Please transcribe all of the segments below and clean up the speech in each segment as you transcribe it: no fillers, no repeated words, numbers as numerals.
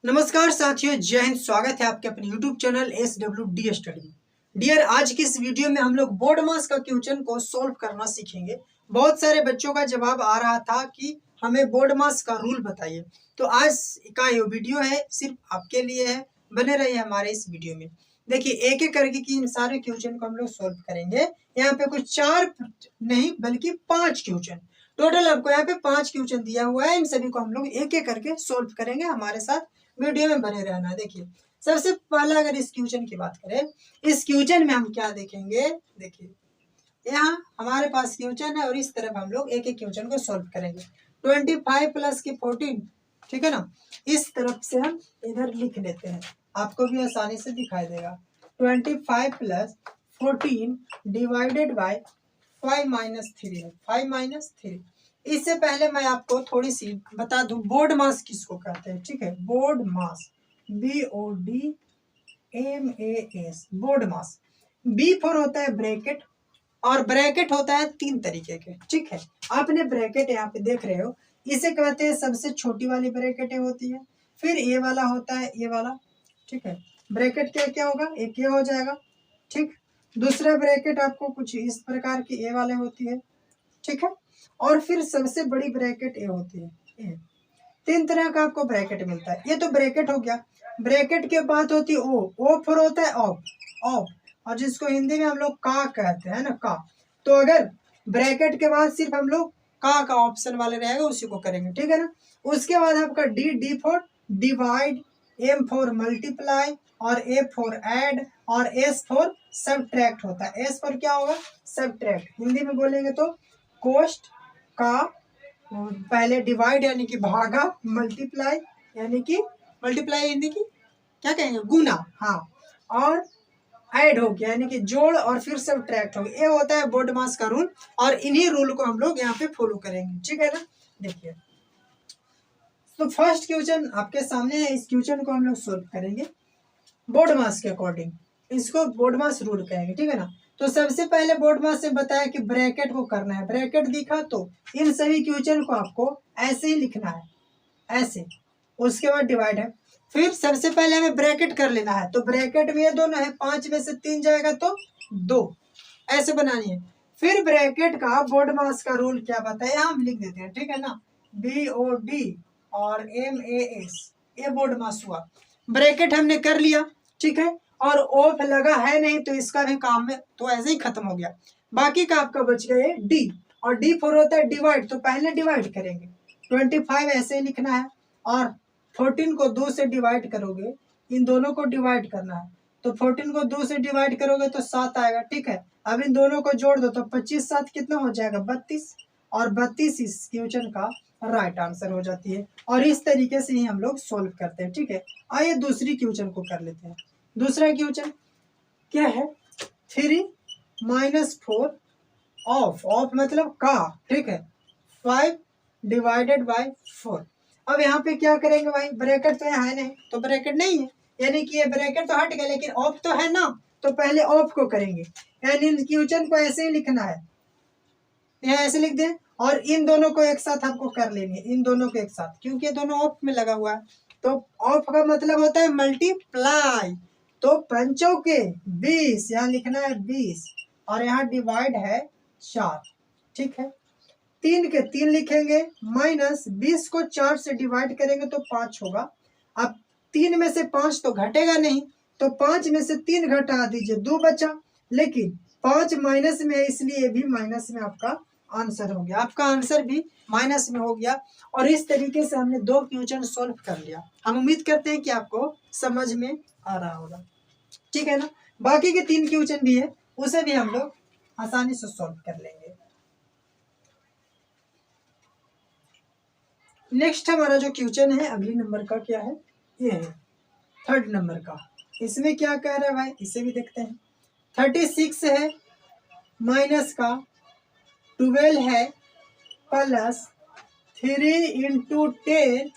नमस्कार साथियों, जय हिंद। स्वागत है आपके अपने YouTube channel SWD study. Dear, आज की इस वीडियो में हम लोग बोर्ड मास का क्वेश्चन को सॉल्व करना सीखेंगे। बहुत सारे बच्चों का जवाब आ रहा था कि हमें बोर्ड मास का रूल बताइए, तो आज का ये वीडियो है सिर्फ आपके लिए है। बने रहिए हमारे इस वीडियो में। देखिए, एक एक करके कि इन सारे क्वेश्चन को हम लोग सॉल्व करेंगे। यहाँ पे कुछ 4 नहीं बल्कि 5 क्वेश्चन टोटल, आपको यहाँ पे 5 क्वेश्चन दिया हुआ है। इन सभी को हम लोग एक एक करके सॉल्व करेंगे। हमारे साथ वीडियो में बने रहना। देखिए, सबसे पहला अगर इस क्वेश्चन की बात करें, इस क्वेश्चन में हम क्या देखेंगे। देखिए, यहाँ हमारे पास क्वेश्चन है और इस तरफ हम लोग एक एक क्वेश्चन को सॉल्व करेंगे। 25 प्लस की 14, ठीक है ना। इस तरफ से हम इधर लिख लेते हैं, आपको भी आसानी से दिखाई देगा। 25 प्लस 14 डिवाइडेड बाय 5 माइनस 3 है। 5 माइनस 3। इससे पहले मैं आपको थोड़ी सी बता दूं, बोर्ड मास किसको कहते हैं। ठीक है, board mass, BODMAS, board mass. B for होता है ब्रैकेट, और ब्रैकेट होता है 3 तरीके के। ठीक है, आपने ब्रैकेट यहाँ पे देख रहे हो, इसे कहते हैं सबसे छोटी वाली ब्रैकेटें होती है। फिर ये वाला होता है, ये वाला। ठीक है, ब्रैकेट क्या क्या होगा, एक ये हो जाएगा। ठीक, दूसरा ब्रैकेट आपको कुछ इस प्रकार की ये वाले होती है। ठीक है, और फिर सबसे बड़ी ब्रैकेट ये होती है। ये 3 तरह का आपको ब्रैकेट मिलता है। ये तो ब्रैकेट हो गया। ब्रैकेट के बाद होती है ओ फिर होता है ऑफ, ऑफ, और जिसको हिंदी में हम लोग का कहते हैं ना, का। तो अगर ब्रैकेट के बाद सिर्फ हम लोग का ऑप्शन वाले रहेगा, उसी को करेंगे। ठीक है ना। उसके बाद आपका D for divide, M for multiply, और ए फॉर ऐड, और एस फॉर सबट्रैक्ट होता है। एस फॉर क्या होगा, सबट्रैक्ट। हिंदी में बोलेंगे तो कोष्ट का पहले डिवाइड यानी कि भागा, मल्टीप्लाई यानी कि मल्टीप्लाई हिंदी की क्या कहेंगे, गुना। हाँ, और ऐड हो गया यानी कि जोड़, और फिर सबट्रैक्ट हो गया। ये होता है बोर्ड मास का रूल, और इन्हीं रूल को हम लोग यहाँ पे फॉलो करेंगे। ठीक है ना। देखिए, तो फर्स्ट क्वेश्चन आपके सामने है। इस क्वेश्चन को हम लोग सोल्व करेंगे बोर्ड मास के अकॉर्डिंग। इसको बोर्ड मास रूल कहेंगे। ठीक है ना। तो सबसे पहले बोर्ड मास से बताया कि ब्रैकेट को करना है। ब्रैकेट दिखा तो इन सभी क्वेश्चन को आपको ऐसे ही लिखना है, ऐसे। उसके बाद डिवाइड है। फिर सबसे पहले हमें ब्रैकेट कर लेना है। तो ब्रैकेट में ये दोनों है, 5 में से 3 जाएगा तो 2, ऐसे बनानी है। फिर ब्रैकेट का बोर्ड मास का रूल क्या बताया, हम लिख देते हैं। ठीक है ना, BOD और MAS, ये बोर्ड मास हुआ। ब्रैकेट हमने कर लिया। ठीक है, और ऑफ लगा है नहीं तो इसका भी काम में तो ऐसे ही खत्म हो गया। बाकी का आपका बच गए डी, और डी फॉर होता है डिवाइड। तो पहले डिवाइड करेंगे। 25 ऐसे ही लिखना है, और 14 को 2 से डिवाइड करोगे, इन दोनों को डिवाइड करना है। तो 14 को 2 से डिवाइड करोगे तो 7 आएगा। ठीक है, अब इन दोनों को जोड़ दो तो 25 7 कितना हो जाएगा, 32, और 32 इस क्वेश्चन का राइट आंसर हो जाती है। और इस तरीके से ही हम लोग सोल्व करते हैं। ठीक है, आइए दूसरी क्वेश्चन को कर लेते हैं। दूसरा क्वेश्चन क्या है, 3 माइनस 4 ऑफ, ऑफ मतलब का। ठीक है, 5 डिवाइडेड बाय 4। अब यहाँ पे क्या करेंगे भाई, ब्रैकेट तो यहाँ है नहीं, तो ब्रैकेट नहीं है, यानी कि ये ब्रैकेट तो हट गया, लेकिन ऑफ तो है ना। तो पहले ऑफ को करेंगे, यानी इन क्वेश्चन को ऐसे ही लिखना है, यहाँ ऐसे लिख दें। और इन दोनों को एक साथ आपको कर लेंगे, इन दोनों को एक साथ, क्योंकि ये दोनों ऑफ में लगा हुआ है। तो ऑफ का मतलब होता है मल्टीप्लाई। तो 5 के 20, यहाँ लिखना है 20, और यहाँ डिवाइड है 4। ठीक है, 3 के 3 लिखेंगे, माइनस 20 को 4 से डिवाइड करेंगे तो 5 होगा। अब 3 में से 5 तो घटेगा नहीं, तो 5 में से 3 घटा दीजिए, 2 बचा। लेकिन 5 माइनस में है, इसलिए भी माइनस में आपका आंसर हो गया। आपका आंसर भी माइनस में हो गया। और इस तरीके से हमने 2 क्वेश्चन सोल्व कर लिया। हम उम्मीद करते हैं कि आपको समझ में आ रहा होगा। ठीक है ना। बाकी के 3 क्वेश्चन भी है, उसे भी हम लोग आसानी से सोल्व कर लेंगे। नेक्स्ट हमारा जो क्वेश्चन है अगली नंबर का क्या है, ये है 3rd नंबर का। इसमें क्या कह रहा है भाई, इसे भी देखते हैं। 36 है, माइनस का 12 है, प्लस 3 इंटू 10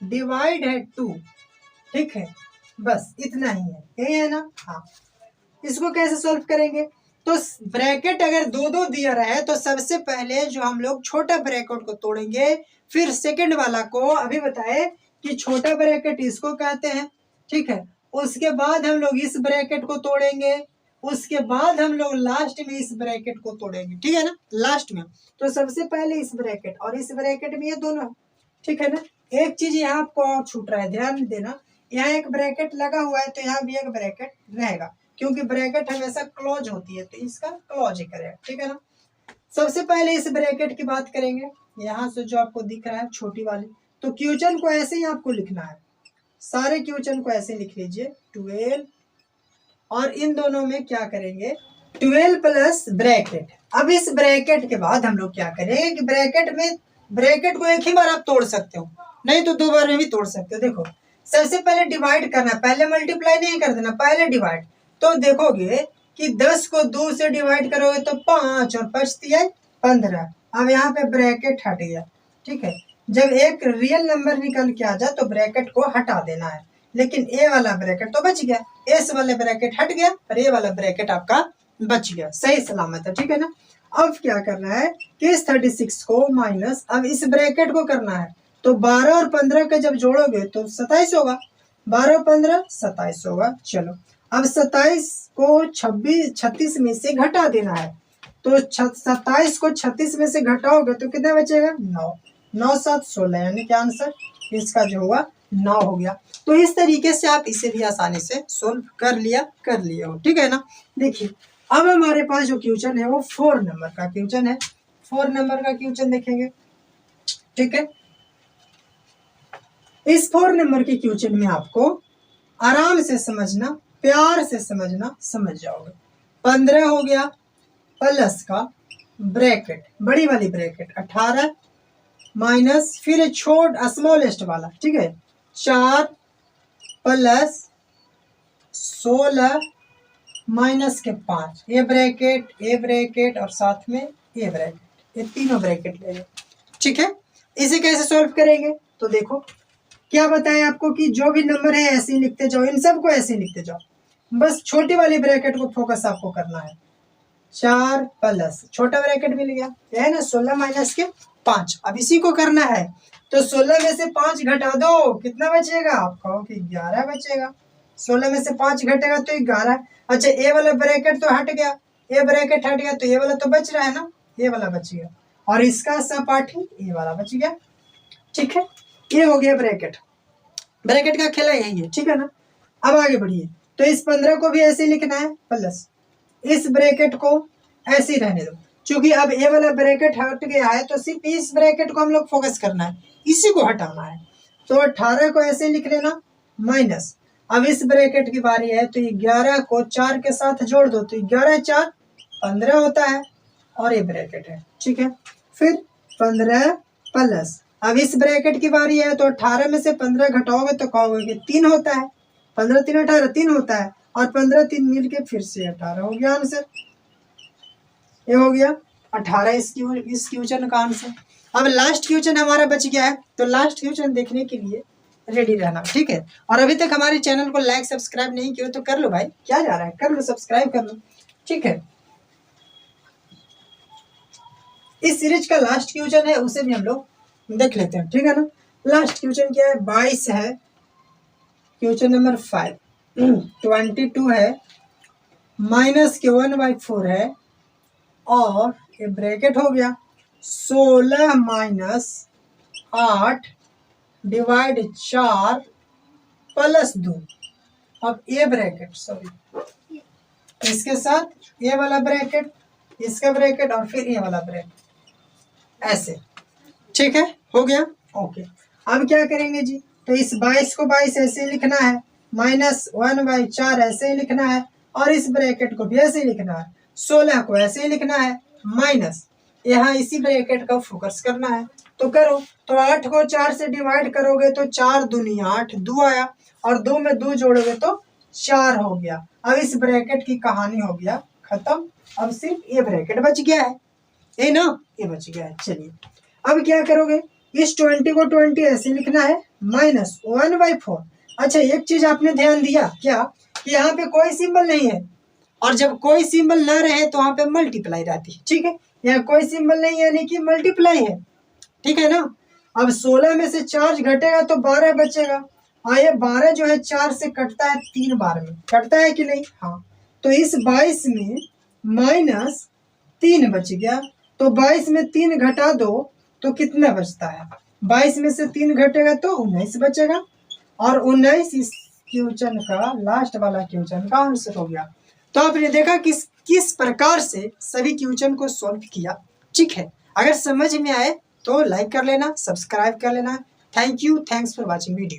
डिवाइड है 2। ठीक है, बस इतना ही है, यही है ना। हाँ, इसको कैसे सॉल्व करेंगे, तो ब्रैकेट अगर 2 दिया रहे तो सबसे पहले जो हम लोग छोटा ब्रैकेट को तोड़ेंगे, फिर सेकंड वाला को। अभी बताए कि छोटा ब्रैकेट इसको कहते हैं, ठीक है। उसके बाद हम लोग इस ब्रैकेट को तोड़ेंगे, उसके बाद हम लोग लास्ट में इस ब्रैकेट को तोड़ेंगे, ठीक है ना, लास्ट में। तो सबसे पहले इस ब्रैकेट और इस ब्रैकेट में ये दोनों, ठीक है ना। एक चीज यहाँ आपको और छूट रहा है, ध्यान देना, यहाँ एक ब्रैकेट लगा हुआ है तो यहाँ भी एक ब्रैकेट रहेगा, क्योंकि ब्रैकेट हमेशा क्लोज होती है, तो इसका क्लोज ही करेगा, ठीक है ना। सबसे पहले इस ब्रैकेट की बात करेंगे, यहाँ से जो आपको दिख रहा है छोटी वाली, तो क्यूचन को ऐसे ही आपको लिखना है, सारे क्यूचन को ऐसे लिख लीजिए 12, और इन दोनों में क्या करेंगे 12 प्लस ब्रैकेट। अब इस ब्रैकेट के बाद हम लोग क्या करेंगे कि ब्रैकेट को एक ही बार आप तोड़ सकते हो, नहीं तो 2 बार में भी तोड़ सकते हो। देखो सबसे पहले डिवाइड करना है, पहले मल्टीप्लाई नहीं कर देना, पहले डिवाइड। तो देखोगे कि 10 को 2 से डिवाइड करोगे तो 5 और 5 दिया 15। अब यहाँ पे ब्रैकेट हट गया, ठीक है। जब एक रियल नंबर निकल के आ जाए तो ब्रैकेट को हटा देना है, लेकिन ए वाला ब्रैकेट तो बच गया, एस वाले ब्रैकेट हट गया और ए वाला ब्रैकेट आपका बच गया, सही सलामत है, ठीक है ना। अब क्या करना है कि इस 36 को माइनस, अब इस ब्रैकेट को करना है, तो 12 और 15 का जब जोड़ोगे तो 27 होगा, 12 15 27 होगा। चलो अब 27 को 36 में से घटा देना है, तो 27 को 36 में से घटाओगे तो कितना बचेगा 9, 9 7 16, यानी कि आंसर इसका जो होगा 9 हो गया। तो इस तरीके से आप इसे भी आसानी से सोल्व कर लिए हो, ठीक है ना। देखिए अब हमारे पास जो क्वेश्चन है वो 4 नंबर का क्वेश्चन है, 4 नंबर का क्वेश्चन देखेंगे, ठीक है। इस 4 नंबर के क्वेश्चन में आपको आराम से समझना, प्यार से समझना, समझ जाओगे। 15 हो गया प्लस का ब्रैकेट, बड़ी वाली ब्रैकेट 18 माइनस फिर स्मॉलेस्ट वाला, ठीक है, 4 प्लस 16 माइनस के 5, ए ब्रैकेट और साथ में ए ब्रैकेट, ये तीनों ब्रैकेट ले लो, ठीक है। इसे कैसे सॉल्व करेंगे तो देखो क्या बताएं आपको कि जो भी नंबर है ऐसे ही लिखते जाओ, इन सबको ऐसे ही लिखते जाओ, बस छोटी वाली ब्रैकेट को फोकस आपको करना है। 4 प्लस छोटा ब्रैकेट मिल गया, है ना, 16 माइनस के 5। अब इसी को करना है तो 16 में से 5 घटा दो, कितना बचेगा, आप कहो कि 11 बचेगा। 16 में से 5 घटेगा तो 11। अच्छा ए वाला ब्रैकेट तो हट गया, ए ब्रैकेट हट गया तो ये वाला तो बच रहा है ना, ये वाला बच गया, और इसका सहपाठी ये वाला बच गया, ठीक है। ये हो गया ब्रैकेट का खेला यही है, ठीक है ना। अब आगे बढ़िए, तो इस 15 को भी ऐसे लिखना है प्लस इस ब्रैकेट को ऐसे ही रहने दो, क्योंकि अब ए वाला ब्रैकेट हट गया है तो सिर्फ इस ब्रैकेट को हम लोग फोकस करना है, इसी को हटाना है। तो 18 को ऐसे लिख लेना माइनस, अब इस ब्रैकेट की बारी है तो 11 को 4 के साथ जोड़ दो तो 11 4 15 होता है, और ये ब्रैकेट है, ठीक है। फिर 15 प्लस, अब इस ब्रैकेट की बारी है तो 18 में से 15 घटाओगे तो कहोगे कि 3 होता है, 15 3 18 3 होता है, और 15 3 मिल के फिर से 18 हो गया आंसर। ये हो गया 18 इस क्वेश्चन का आंसर। अब लास्ट क्वेश्चन हमारा बच गया है, तो लास्ट क्वेश्चन देखने के लिए रेडी रहना, ठीक है। और अभी तक हमारे चैनल को लाइक सब्सक्राइब नहीं किया तो कर लो भाई, क्या जा रहा है, कर लो, सब्सक्राइब कर लो, ठीक है। इस सीरीज का लास्ट क्वेश्चन है, उसे भी हम लोग देख लेते हैं, ठीक है ना। लास्ट क्वेश्चन क्या है, 22 है, क्वेश्चन नंबर 5, 22 है, माइनस के 1/4 है, और ये ब्रैकेट हो गया 16 माइनस 8 डिवाइड 4 प्लस 2। अब ये ब्रैकेट, सॉरी, इसके साथ ये वाला ब्रैकेट, इसका ब्रैकेट, और फिर ये वाला ब्रैकेट, ऐसे, ठीक है, हो गया, ओके। अब क्या करेंगे जी, तो इस 22 को 22 ऐसे लिखना है, माइनस 1/4 ऐसे ही लिखना है, और इस ब्रैकेट को भी ऐसे ही लिखना है, 16 को ऐसे ही लिखना है, माइनस यहाँ इसी ब्रैकेट का फोकस करना है। तो करो, तो 8 को 4 से डिवाइड करोगे तो 4 दूनी 8, 2 आया, और 2 में 2 जोड़ोगे तो 4 हो गया। अब इस ब्रैकेट की कहानी हो गया खत्म, अब सिर्फ ये ब्रैकेट बच गया है, ये ना, ये बच गया है। चलिए अब क्या करोगे, इस 20 को 20 ऐसे लिखना है, माइनस 1/4। अच्छा एक चीज आपने ध्यान दिया क्या, कि यहाँ पे कोई सिंबल नहीं है, और जब कोई सिंबल ना रहे तो वहां पे मल्टीप्लाई रहती है, ठीक है। यहाँ कोई सिंबल नहीं है यानी कि मल्टीप्लाई है, ठीक है ना। अब 16 में से 4 घटेगा तो 12 बचेगा। हाँ, ये 12 जो है 4 से कटता है 3 बार में, कटता है कि नहीं? हाँ, तो इस 22 में -3 बच गया। तो 22 में 3 घटा दो तो कितना बचता है? 22 में से 3 घटेगा तो 19 बचेगा, और 19 इस क्वेश्चन का, लास्ट वाला क्वेश्चन का आंसर हो गया। तो आपने देखा किस प्रकार से सभी क्वेश्चन को सॉल्व किया। ठीक है, अगर समझ में आए तो लाइक कर लेना, सब्सक्राइब कर लेना। Thank you, thanks for watching video.